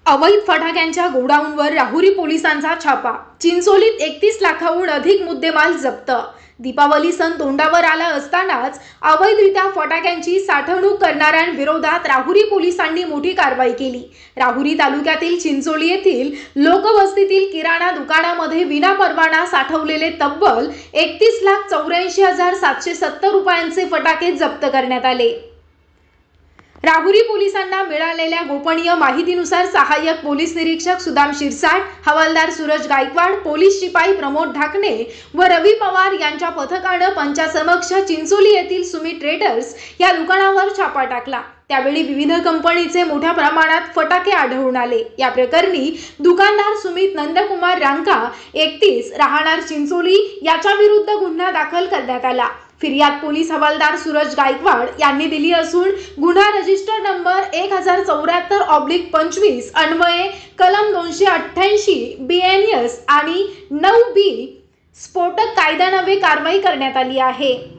अवैध फटाक्यांच्या गोडाऊनवर राहुरी पोलिसांचा छापा। चिंचोलीत 31 लाखाहून अधिक मुद्देमाल जप्त। दीपावली सण तोंडावर आला असतानाच अवैधरित्या फटाक्यांची साठवणूक करणाऱ्यांविरोधात राहुरी पोलिसांनी मोठी कारवाई केली। राहुरी तालुक्यातील चिंचोली येथील लोकवस्तीतील किराणा दुकानामध्ये विनापरवाना साठवलेले तब्बल 31,84,770 रुपयांचे फटाके जप्त करण्यात आले। राहुरी पोलिसांना मिळालेल्या गोपनीय माहितीनुसार सहाय्यक पोलीस निरीक्षक सुदाम शिरसाट, हवालदार सूरज गायकवाड, पोलीस शिपाई प्रमोद ढाकणे व रवी पवार यांच्या पथकाने पंचासमक्ष चिंचोली येथील सुमित ट्रेडर्स या दुकानावर छापा टाकला। त्यावेळी विविध कंपनीचे मोठ्या प्रमाणात फटाके आढळून आले। या प्रकरणी दुकानदार सुमित नंदकुमार रांका 31 राहणार चिंचोली याच्या विरुद्ध गुन्हा दाखल करण्यात आला। फिर्याद पोलीस हवालदार सूरज गायकवाड यांनी दिली असून गुन्हा रजिस्टर नंबर 1074/25 अन्वये कलम 288 BNS आणि 9B स्फोटक कायद्यान्वये कारवाई करण्यात आली आहे।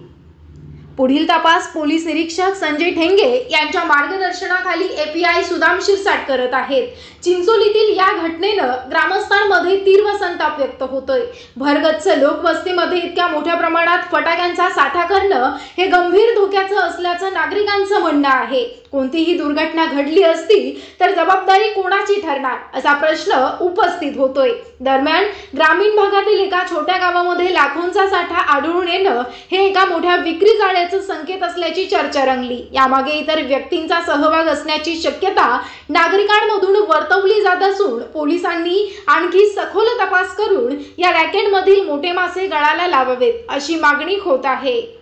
पुढील तपास पोलीस निरीक्षक संजय ठेंगे यांच्या मार्गदर्शनाखाली API सुदाम शिरसाट करत आहेत। चिंचोलीतील या घटनेनं ग्रामस्थांमध्ये तीव्र संताप व्यक्त होतोय। भरगच्च लोकवस्तीमध्ये इतक्या मोठ्या प्रमाणात फटाक्यांचा साठा करणं हे गंभीर धोक्याचं असल्याचं नागरिकांचं म्हणणं आहे। कोणतीही दुर्घटना घडली असती तर जबाबदारी कोणाची ठरणार असा प्रश्न उपस्थित होतोय। दरम्यान ग्रामीण भागातील एका छोट्या गावामध्ये लाखोंचा साठा आढळून येणं हे एका मोठ्या विक्री जाळ्याचं संकेत असल्याची चर्चा रंगली। यामागे इतर व्यक्तींचा सहभाग असण्याची शक्यता नागरिकांमधून वर्तवली जात असून पोलिसांनी आणखी सखोल तपास करून या रॅकेटमधील मोठे मासे गळाला लावावेत अशी मागणी होत आहे।